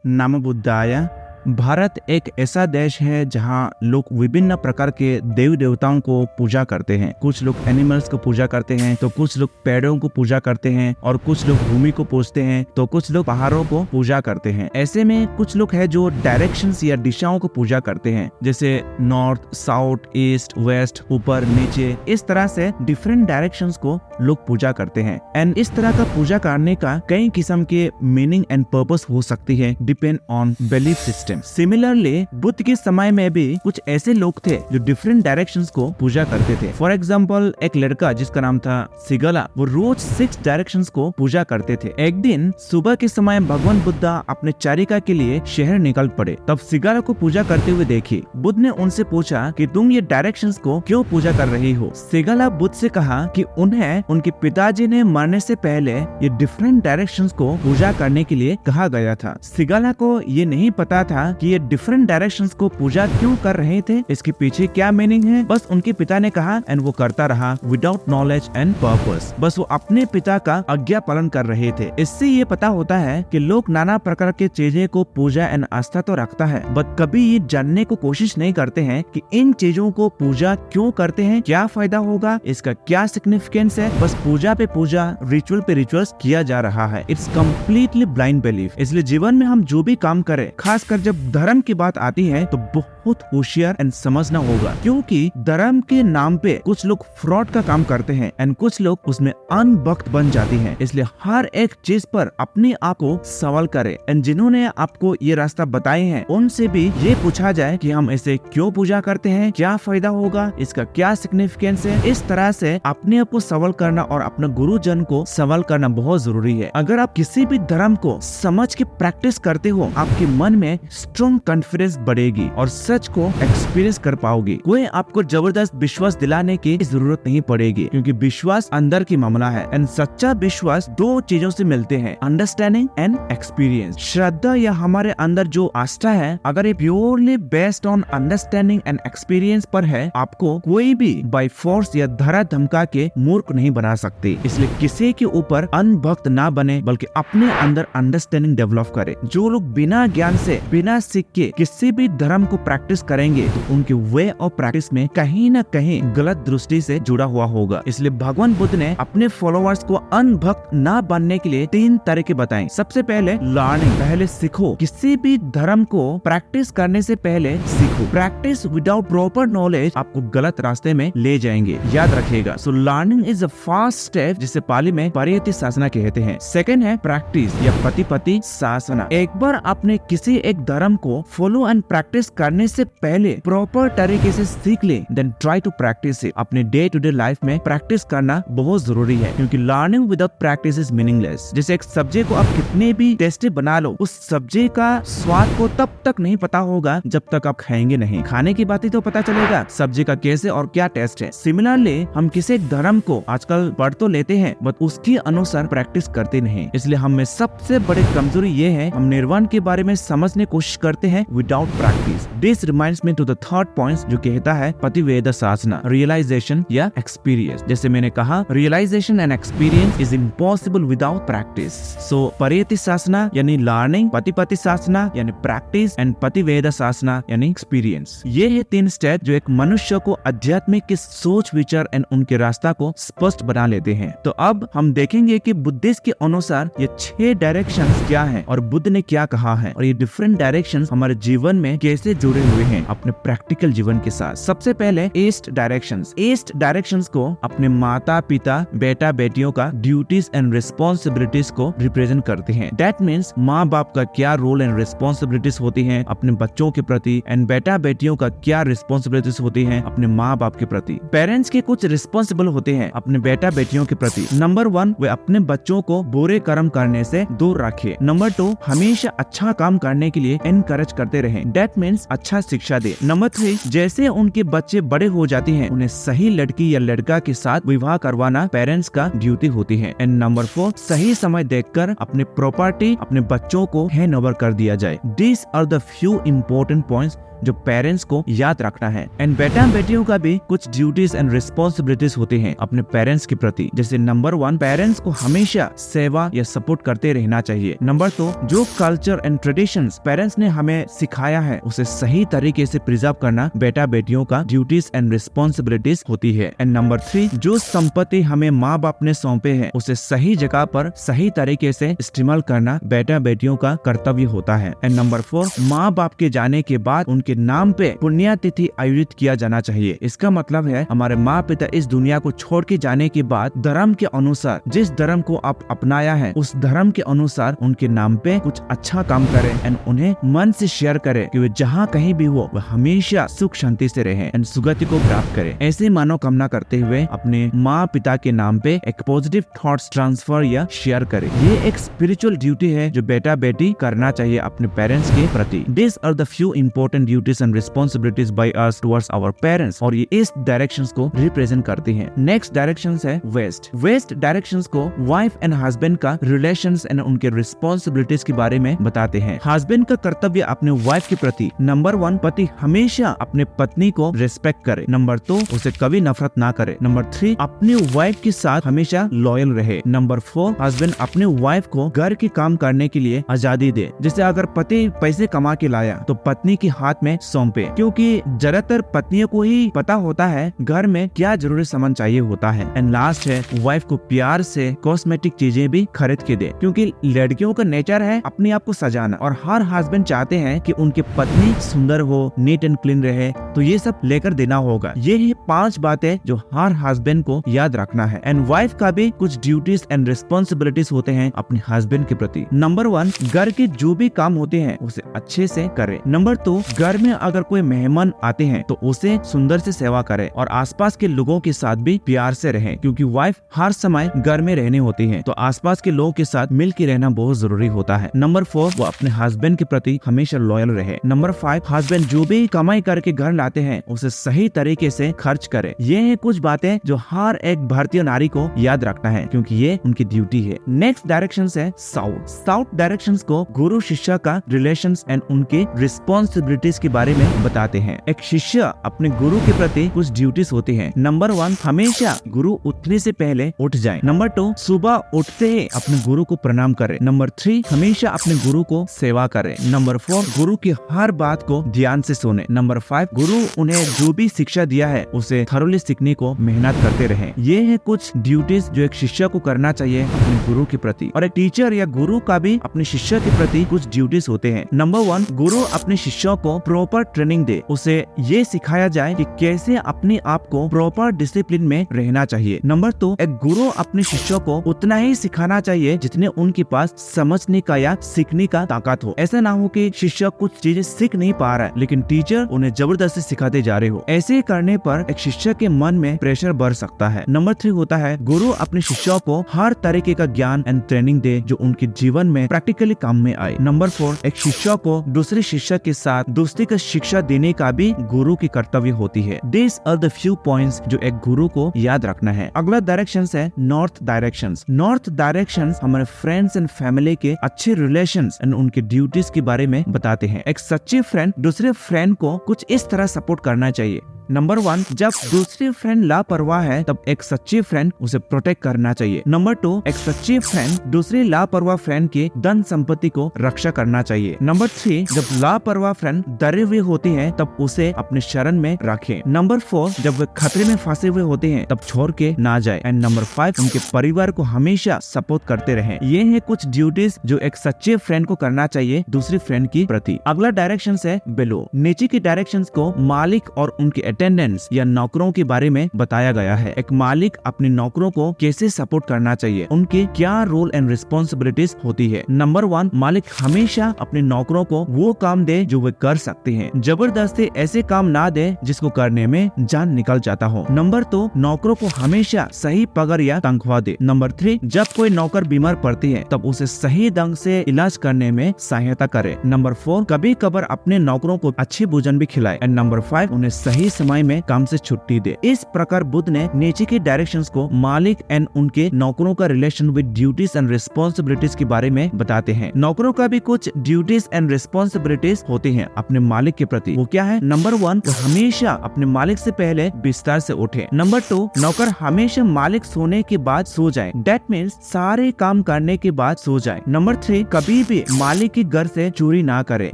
नमो बुद्धाय। भारत एक ऐसा देश है जहाँ लोग विभिन्न प्रकार के देवी देवताओं को पूजा करते हैं। कुछ लोग एनिमल्स को पूजा करते हैं, तो कुछ लोग पेड़ों को पूजा करते हैं, और कुछ लोग भूमि को पूजते हैं, तो कुछ लोग पहाड़ों को पूजा करते हैं। ऐसे में कुछ लोग हैं जो डायरेक्शंस या दिशाओं को पूजा करते हैं, जैसे नॉर्थ, साउथ, ईस्ट, वेस्ट, ऊपर, नीचे। इस तरह से डिफरेंट डायरेक्शंस को लोग पूजा करते हैं। एंड इस तरह का पूजा करने का कई किस्म के मीनिंग एंड पर्पस हो सकती है, depend on belief system. Similarly Buddha के समय में भी कुछ ऐसे लोग थे जो डिफरेंट डायरेक्शंस को पूजा करते थे। फॉर एग्जाम्पल, एक लड़का जिसका नाम था सिगला, वो रोज 6 डायरेक्शंस को पूजा करते थे। एक दिन सुबह के समय भगवान बुद्धा अपने चारिका के लिए शहर निकल पड़े। तब सिगला को पूजा करते हुए देखी। बुद्ध ने उनसे पूछा कि तुम ये डायरेक्शंस को क्यों पूजा कर रही हो। सिगला बुद्ध से कहा कि उन्हें उनके पिताजी ने मरने से पहले ये डिफरेंट डायरेक्शंस को पूजा करने के लिए कहा गया था। सिगला को ये नहीं पता था कि ये डिफरेंट डायरेक्शंस को पूजा क्यों कर रहे थे, इसके पीछे क्या मीनिंग है। बस उनके पिता ने कहा एंड वो करता रहा विदाउट नॉलेज एंड पर्पस। बस वो अपने पिता का आज्ञा पालन कर रहे थे। इससे ये पता होता है कि लोग नाना प्रकार के चीजें को पूजा एंड आस्था तो रखता है, बट कभी ये जानने को कोशिश नहीं करते हैं कि इन चीजों को पूजा क्यों करते हैं, क्या फायदा होगा, इसका क्या सिग्निफिकेंस है। बस पूजा पे पूजा, रिचुअल पे रिचुअल्स किया जा रहा है। It's completely blind belief. इसलिए जीवन में हम जो भी काम करें, खासकर जब धर्म की बात आती है, तो बहुत होशियार एंड समझना होगा, क्योंकि धर्म के नाम पे कुछ लोग फ्रॉड का काम करते हैं एंड कुछ लोग उसमें अनभक्त बन जाते हैं। इसलिए हर एक चीज पर अपने आप को सवाल करें एंड जिन्होंने आपको ये रास्ता बताए हैं उनसे भी ये पूछा जाए कि हम इसे क्यों पूजा करते हैं, क्या फायदा होगा, इसका क्या सिग्निफिकेंस है। इस तरह से अपने आप को सवाल करना और अपने गुरुजन को सवाल करना बहुत जरूरी है। अगर आप किसी भी धर्म को समझ के प्रैक्टिस करते हो, आपके मन में स्ट्रॉन्ग कॉन्फिडेंस बढ़ेगी और सच को एक्सपीरियंस कर पाओगे। कोई आपको जबरदस्त विश्वास दिलाने की जरूरत नहीं पड़ेगी, क्योंकि विश्वास अंदर की मामला है एंड सच्चा विश्वास 2 चीजों से मिलते हैं, अंडरस्टैंडिंग एंड एक्सपीरियंस। श्रद्धा या हमारे अंदर जो आस्था है, अगर ये purely based on understanding and experience पर है, आपको कोई भी बाय फोर्स या धरा धमका के मूर्ख नहीं बना सकते। इसलिए किसी के ऊपर अनभक्त ना बने, बल्कि अपने अंदर अंडरस्टैंडिंग डेवलप करे। जो लोग बिना ज्ञान से, बिना सीख के किसी भी धर्म को प्रैक्टिस करेंगे, तो उनके वे ऑफ प्रैक्टिस में कहीं न कहीं गलत दृष्टि से जुड़ा हुआ होगा। इसलिए भगवान बुद्ध ने अपने फॉलोअर्स को अनभक्त ना बनने के लिए 3 तरीके बताए। सबसे पहले लर्निंग, पहले सीखो। किसी भी धर्म को प्रैक्टिस करने से पहले सीखो। प्रैक्टिस विदाउट प्रॉपर नॉलेज आपको गलत रास्ते में ले जाएंगे, याद रखिएगा। So learning is a first step, जिसे पाली में परियति शासना कहते हैं। सेकंड है प्रैक्टिस या पति शासना। एक बार आपने किसी एक धर्म को फॉलो एंड प्रैक्टिस करने से पहले प्रॉपर तरीके से सीख ले, then try to practice it. अपने डे टू डे लाइफ में प्रैक्टिस करना बहुत जरूरी है, क्योंकि learning without practice is meaningless. जैसे एक सब्जी को आप कितने भी टेस्टी बना लो, उस सब्जी का स्वाद को तब तक नहीं पता होगा जब तक आप खाएंगे नहीं। खाने की बात ही तो पता चलेगा सब्जी का कैसे और क्या टेस्ट है। सिमिलरली हम किसी एक धर्म को आजकल पढ़ तो लेते हैं, बट उसके अनुसार प्रैक्टिस करते नहीं। इसलिए हम में सबसे बड़ी कमजोरी ये है, हम निर्वाण के बारे में समझने की कोशिश करते हैं without practice. This reminds me to the third point, जो कहता है पतिवेद शासना, रियलाइजेशन या एक्सपीरियंस। जैसे मैंने कहा, realization and experience is impossible without practice. So परियति शासना यानी लर्निंग, पति शासना यानी प्रैक्टिस, एंड पतिवेद शासना यानी एक्सपीरियंस। ये है 3 स्टेप जो एक मनुष्य को आध्यात्मिक की सोच विचार एंड उनके रास्ता को स्पष्ट बना लेते हैं। तो अब हम देखेंगे कि बुद्धिस्ट के अनुसार ये 6 डायरेक्शंस क्या हैं और बुद्ध ने क्या कहा है, और ये डिफरेंट डायरेक्शंस हमारे जीवन में कैसे जुड़े हुए हैं अपने प्रैक्टिकल जीवन के साथ। सबसे पहले ईस्ट डायरेक्शंस। ईस्ट डायरेक्शंस को अपने माता पिता, बेटा बेटियों का ड्यूटीज एंड रिस्पॉन्सिबिलिटीज को रिप्रेजेंट करते हैं। दैट मीन्स माँ बाप का क्या रोल एंड रिस्पॉन्सिबिलिटीज होती है अपने बच्चों के प्रति, एंड बेटा बेटियों का क्या रिस्पॉन्सिबिलिटीज होती है अपने माँ बाप के प्रति। पेरेंट्स के कुछ रिस्पॉन्सिबल होते हैं अपने बेटा बेटियों के प्रति। नंबर 1, वे अपने बच्चों को बुरे कर्म करने से दूर रखे। नंबर 2, हमेशा अच्छा काम करने के लिए एनकरेज करते रहे। दैट मीन्स अच्छा शिक्षा दे। नंबर 3, जैसे उनके बच्चे बड़े हो जाते हैं, उन्हें सही लड़की या लड़का के साथ विवाह करवाना पेरेंट्स का ड्यूटी होती है। एंड नंबर 4, सही समय देखकर अपने प्रॉपर्टी, अपने बच्चों को हैंड ओवर कर दिया जाए। These are the few important points जो पेरेंट्स को याद रखना है। एंड बेटा बेटियों का भी कुछ ड्यूटीज एंड रिस्पॉन्सिबिलिटीज होते हैं अपने पेरेंट्स के प्रति। जैसे नंबर 1, पेरेंट्स को हमेशा सेवा या सपोर्ट करते रहना चाहिए। नंबर 2, जो कल्चर एंड ट्रेडिशंस पेरेंट्स ने हमें सिखाया है उसे सही तरीके से प्रिजर्व करना बेटा बेटियों का ड्यूटीज एंड रिस्पॉन्सिबिलिटीज होती है। एंड नंबर 3, जो संपत्ति हमें माँ बाप ने सौंपे हैं उसे सही जगह पर सही तरीके से इस्तेमाल करना बेटा बेटियों का कर्तव्य होता है। एंड नंबर 4, माँ बाप के जाने के बाद उनके नाम पे पुण्यतिथि आयोजित किया जाना चाहिए। इसका मतलब है हमारे माँ पिता इस दुनिया को छोड़ के जाने के बाद धर्म के अनुसार, जिस धर्म को आप अपनाया है उस धर्म के अनुसार उनके नाम पे कुछ अच्छा काम करें एंड उन्हें मन से शेयर करें कि वे जहाँ कहीं भी हो वह हमेशा सुख शांति से रहे एंड सुगति को प्राप्त करें। ऐसे मनोकामना करते हुए अपने माँ पिता के नाम पे एक पॉजिटिव थॉट्स ट्रांसफर या शेयर करें। ये एक स्पिरिचुअल ड्यूटी है जो बेटा बेटी करना चाहिए अपने पेरेंट्स के प्रति। These are the few important duties and responsibilities by us towards our parents, और ये इस डायरेक्शंस को रिप्रेजेंट करती हैं। नेक्स्ट डायरेक्शंस है वेस्ट। वेस्ट डायरेक्शंस को वाइफ एंड हस्बैंड का रिलेशंस एंड उनके रिस्पॉन्सिबिलिटीज के बारे में बताते हैं। हस्बैंड का कर्तव्य अपने वाइफ के प्रति। नंबर 1, पति हमेशा अपने पत्नी को रिस्पेक्ट करे। नंबर 2, उसे कभी नफरत ना करे। नंबर 3, अपनी वाइफ के साथ हमेशा लॉयल रहे। नंबर 4, हस्बैंड अपने वाइफ को घर के काम करने के लिए आजादी दे। जैसे अगर पति पैसे कमा के लाया तो पत्नी के हाथ में सौंपे, क्योंकि ज्यादातर पत्नियों को ही पता होता है घर में क्या जरूरी सामान चाहिए होता है। एंड लास्ट है, वाइफ को प्यार से कॉस्मेटिक चीजें भी खरीद के दे, क्योंकि लड़कियों का नेचर है अपने आप को सजाना और हर हस्बैंड चाहते हैं कि उनकी पत्नी सुंदर हो, नीट एंड क्लीन रहे, तो ये सब लेकर देना होगा। ये है 5 बातें जो हर हस्बैंड को याद रखना है। एंड वाइफ का भी कुछ ड्यूटीज एंड रिस्पॉन्सिबिलिटीज होते हैं अपने हस्बैंड के प्रति। नंबर 1, घर के जो भी काम होते हैं उसे अच्छे से करे। नंबर 2, घर में अगर कोई मेहमान आते हैं तो उसे सुंदर से सेवा करे और आसपास के लोगों के साथ भी प्यार से रहे, क्योंकि वाइफ हर समय घर में रहने होती है तो आसपास के लोगों के साथ मिल के रहना बहुत जरूरी होता है। नंबर 4, वो अपने हस्बैंड के प्रति हमेशा लॉयल रहे। नंबर 5, हस्बैंड जो भी कमाई करके घर लाते हैं उसे सही तरीके से खर्च करे। ये है कुछ बातें जो हर एक भारतीय नारी को याद रखना है, क्योंकि ये उनकी ड्यूटी है। नेक्स्ट डायरेक्शन है साउथ। साउथ डायरेक्शन को गुरु शिष्य का रिलेशंस एंड उनके रिस्पॉन्सिबिलिटीज के बारे में बताते हैं। एक शिष्य अपने गुरु के प्रति कुछ ड्यूटीज होती हैं। नंबर 1, हमेशा गुरु उठने से पहले उठ जाए। नंबर 2, सुबह उठते ही अपने गुरु को प्रणाम करे। नंबर 3, हमेशा अपने गुरु को सेवा करे। नंबर 4, गुरु की हर बात को ध्यान से सुने। नंबर 5, गुरु उन्हें जो भी शिक्षा दिया है उसे थरोली सीखने को मेहनत करते रहे। ये है कुछ ड्यूटीज जो एक शिष्य को करना चाहिए अपने गुरु के प्रति। और एक टीचर या गुरु का भी अपने शिष्य के प्रति कुछ ड्यूटीज होते हैं। नंबर 1, गुरु अपने शिष्यों को प्रॉपर ट्रेनिंग दे। उसे ये सिखाया जाए कि कैसे अपने आप को प्रॉपर डिसिप्लिन में रहना चाहिए। नंबर 2, एक गुरु अपने शिष्यों को उतना ही सिखाना चाहिए जितने उनके पास समझने का या सीखने का ताकत हो। ऐसा ना हो कि शिष्य कुछ चीजें सीख नहीं पा रहा है लेकिन टीचर उन्हें जबरदस्ती सिखाते जा रहे हो। ऐसे करने पर एक शिष्य के मन में प्रेशर बढ़ सकता है। नंबर 3 होता है, गुरु अपने शिष्यों को हर तरीके का ज्ञान एंड ट्रेनिंग दे जो उनके जीवन में प्रैक्टिकली काम में आए। नंबर 4, एक शिष्य को दूसरे शिष्य के साथ दोस्ती का शिक्षा देने का भी गुरु की कर्तव्य होती है। These are the few points जो एक गुरु को याद रखना है। अगला डायरेक्शन है नॉर्थ डायरेक्शन। नॉर्थ डायरेक्शन हमारे फ्रेंड्स एंड फैमिली के अच्छे रिलेशंस एंड उनके ड्यूटीज के बारे में बताते हैं। एक सच्चे फ्रेंड दूसरे फ्रेंड को कुछ इस तरह सपोर्ट करना चाहिए। नंबर 1, जब दूसरी फ्रेंड लापरवाह है तब एक सच्ची फ्रेंड उसे प्रोटेक्ट करना चाहिए। नंबर 2, एक सच्ची फ्रेंड दूसरी लापरवाह फ्रेंड के धन संपत्ति को रक्षा करना चाहिए। नंबर 3, जब लापरवाह फ्रेंड डरे हुए होती है तब उसे अपने शरण में रखे। नंबर 4, जब वे खतरे में फंसे हुए होते हैं तब छोड़ के ना जाए। एंड नंबर 5, उनके परिवार को हमेशा सपोर्ट करते रहे। ये है कुछ ड्यूटीज जो एक सच्चे फ्रेंड को करना चाहिए दूसरी फ्रेंड की प्रति। अगला डायरेक्शन है बिलो। नीचे की डायरेक्शन को मालिक और उनके अटेंडेंट्स या नौकरों के बारे में बताया गया है। एक मालिक अपने नौकरों को कैसे सपोर्ट करना चाहिए, उनके क्या रोल एंड रिस्पॉन्सिबिलिटीज होती है। नंबर 1, मालिक हमेशा अपने नौकरों को वो काम दे जो वे कर सकते हैं। जबरदस्ती ऐसे काम ना दे जिसको करने में जान निकल जाता हो। नंबर 2, नौकरों को हमेशा सही पगार या तनख्वाह दे। नंबर 3, जब कोई नौकर बीमार पड़ती है तब उसे सही ढंग से इलाज करने में सहायता करे। नंबर 4, कभी कभार अपने नौकरों को अच्छी भोजन भी खिलाए। एंड नंबर 5, उन्हें सही समय समय में काम से छुट्टी दे। इस प्रकार बुद्ध ने नीचे के डायरेक्शंस को मालिक एंड उनके नौकरों का relation with duties and responsibilities के बारे में बताते हैं। नौकरों का भी कुछ ड्यूटीज एंड रिस्पॉन्सिबिलिटीज होती हैं अपने मालिक के प्रति। वो क्या है? नंबर 1, वो हमेशा अपने मालिक से पहले बिस्तर से उठे। नंबर 2, नौकर हमेशा मालिक सोने के बाद सो जाए। दैट मीन्स सारे काम करने के बाद सो जाए। नंबर 3, कभी भी मालिक के घर से चोरी ना करे।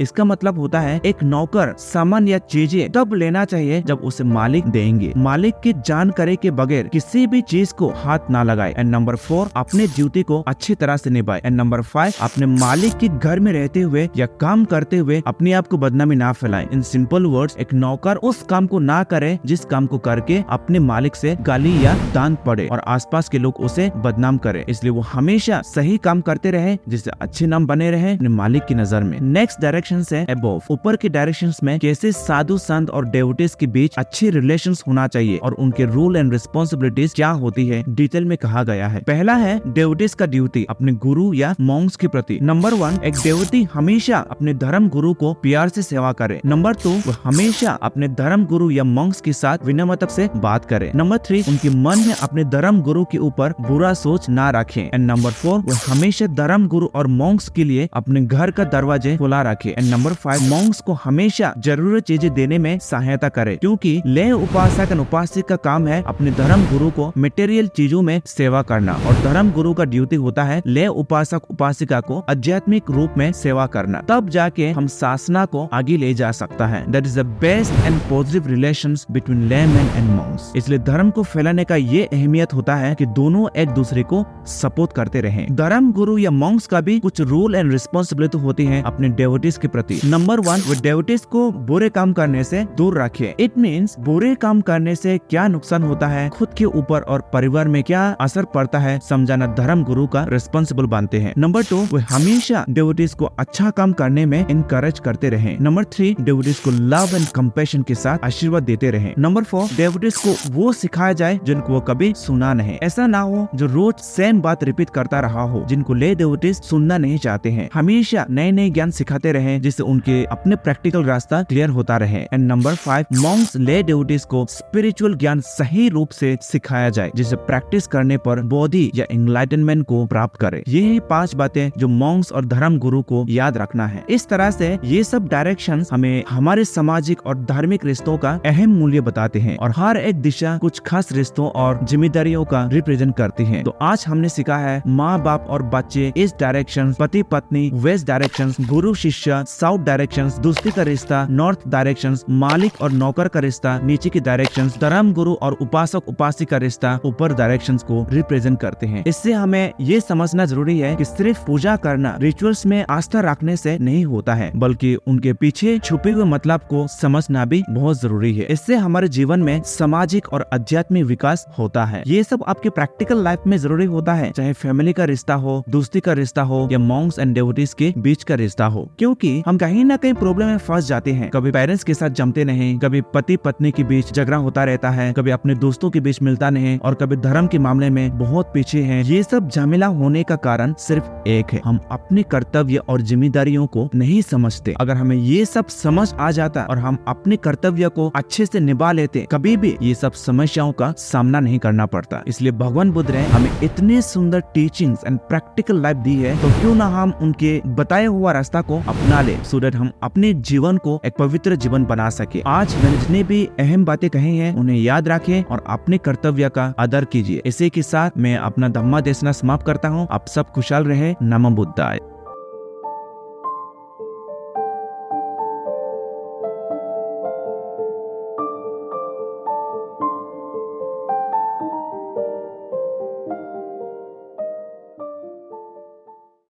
इसका मतलब होता है एक नौकर सामान या चीजें तब लेना चाहिए जब उसे मालिक देंगे। मालिक की जानकारी के बगैर किसी भी चीज को हाथ ना लगाए। एंड नंबर 4, अपने ड्यूटी को अच्छी तरह से निभाए। एंड नंबर 5, अपने मालिक के घर में रहते हुए या काम करते हुए अपने आप को बदनामी ना फैलाए। इन सिंपल वर्ड्स, एक नौकर उस काम को ना करे जिस काम को करके अपने मालिक से गाली या डांट पड़े और आसपास के लोग उसे बदनाम करे। इसलिए वो हमेशा सही काम करते रहे जिससे अच्छे नाम बने रहे अपने मालिक की नजर में। नेक्स्ट डायरेक्शन है अबव। ऊपर के डायरेक्शंस में कैसे साधु संत और डेवोटीज के बीच अच्छे रिलेशंस होना चाहिए और उनके रूल एंड रिस्पॉन्सिबिलिटीज क्या होती है डिटेल में कहा गया है। पहला है डेवोटीज का ड्यूटी अपने गुरु या मॉन्क्स के प्रति। नंबर 1, एक डेवोटी हमेशा अपने धर्म गुरु को प्यार से सेवा करे। नंबर 2, वो हमेशा अपने धर्म गुरु या मॉन्क्स के साथ विनम्रता से बात करे। नंबर 3, उनके मन में अपने धर्म गुरु के ऊपर बुरा सोच ना रखे। एंड नंबर 4, वो हमेशा धर्म गुरु और मॉन्क्स के लिए अपने घर का दरवाजे खुला रखे। एंड नंबर 5, मॉन्क्स को हमेशा जरूरी चीजें देने में सहायता करे, क्योंकि ले उपासक और उपासक का काम है अपने धर्म गुरु को मटेरियल चीजों में सेवा करना और धर्म गुरु का ड्यूटी होता है ले उपासक उपासिका को आध्यात्मिक रूप में सेवा करना। तब जाके हम साधना को आगे ले जा सकता है। That is the best and positive relations between layman and Monks. इसलिए धर्म को फैलाने का ये अहमियत होता है कि दोनों एक दूसरे को सपोर्ट करते रहे। धर्म गुरु या मॉन्क्स का भी कुछ रूल एंड रिस्पॉन्सिबिलिटी होती है अपने डेवोटीज के प्रति। नंबर 1, वो डेवोटीज को बुरे काम करने से दूर रखे। इट मीन्स बुरे काम करने से क्या नुकसान होता है, खुद के ऊपर और परिवार में क्या असर पड़ता है समझाना धर्म गुरु का रिस्पॉन्सिबल बनते हैं। नंबर 2, वो हमेशा डेवोटीज को अच्छा काम करने में इनकरेज करते रहे। नंबर 3, डेवोटीज को लव एंड कंपैशन के साथ आशीर्वाद देते रहे। नंबर 4, डेवोटीज को वो सिखाया जाए जिनको वो कभी सुना नहीं। ऐसा ना हो जो रोज सेम बात रिपीट करता रहा हो, जिनको ले डेवोटीज सुनना नहीं चाहते हैं। हमेशा नए नए ज्ञान सिखाते रहे जिससे उनके अपने प्रैक्टिकल रास्ता क्लियर होता रहे। एंड नंबर 5, मॉन्क्स ले डेवोटीज को स्पिरिचुअल ज्ञान सही रूप से सिखाया जाए जिसे प्रैक्टिस करने पर बोधि या एनलाइटनमेंट को प्राप्त करे। यही 5 बातें जो मॉन्क्स और धर्म गुरु को याद रखना है। इस तरह से ये सब डायरेक्शंस हमें हमारे सामाजिक और धार्मिक रिश्तों का अहम मूल्य बताते हैं और हर एक दिशा कुछ खास रिश्तों और जिम्मेदारियों का रिप्रेजेंट करती है। तो आज हमने सीखा है माँ बाप और बच्चे ईस्ट डायरेक्शन, पति पत्नी वेस्ट डायरेक्शन, गुरु शिष्य साउथ डायरेक्शन, दोस्ती का रिश्ता नॉर्थ डायरेक्शन, मालिक और नौकर का रिश्ता नीचे की डायरेक्शन, धर्म गुरु और उपासक उपासिका का रिश्ता ऊपर डायरेक्शंस को रिप्रेजेंट करते हैं। इससे हमें ये समझना जरूरी है कि सिर्फ पूजा करना रिचुअल्स में आस्था रखने से नहीं होता है, बल्कि उनके पीछे छुपे हुए मतलब को समझना भी बहुत जरूरी है। इससे हमारे जीवन में सामाजिक और आध्यात्मिक विकास होता है। ये सब आपके प्रैक्टिकल लाइफ में जरूरी होता है, चाहे फैमिली का रिश्ता हो, दोस्ती का रिश्ता हो या मॉन्क्स एंड डेवोटीज के बीच का रिश्ता हो, क्योंकि हम कहीं ना कहीं प्रॉब्लम में फंस जाते हैं। कभी पेरेंट्स के साथ जमते नहीं, कभी पति पत्नी के बीच झगड़ा होता रहता है, कभी अपने दोस्तों के बीच मिलता नहीं और कभी धर्म के मामले में बहुत पीछे हैं। ये सब झमेला होने का कारण सिर्फ एक है, हम अपने कर्तव्य और जिम्मेदारियों को नहीं समझते। अगर हमें ये सब समझ आ जाता और हम अपने कर्तव्य को अच्छे से निभा लेते, कभी भी ये सब समस्याओं का सामना नहीं करना पड़ता। इसलिए भगवान बुद्ध ने हमें इतने सुंदर टीचिंग्स एंड प्रैक्टिकल लाइफ दी है, तो क्यों ना हम उनके बताए हुआ रास्ता को अपना ले, सो दैट हम अपने जीवन को एक पवित्र जीवन बना सके। आज मैंने जितने भी अहम बातें कही हैं उन्हें याद रखें और अपने कर्तव्य का आदर कीजिए। इसी के साथ मैं अपना धम्मा देशना समाप्त करता हूँ। आप सब खुशहाल रहे। नमो बुद्धाय।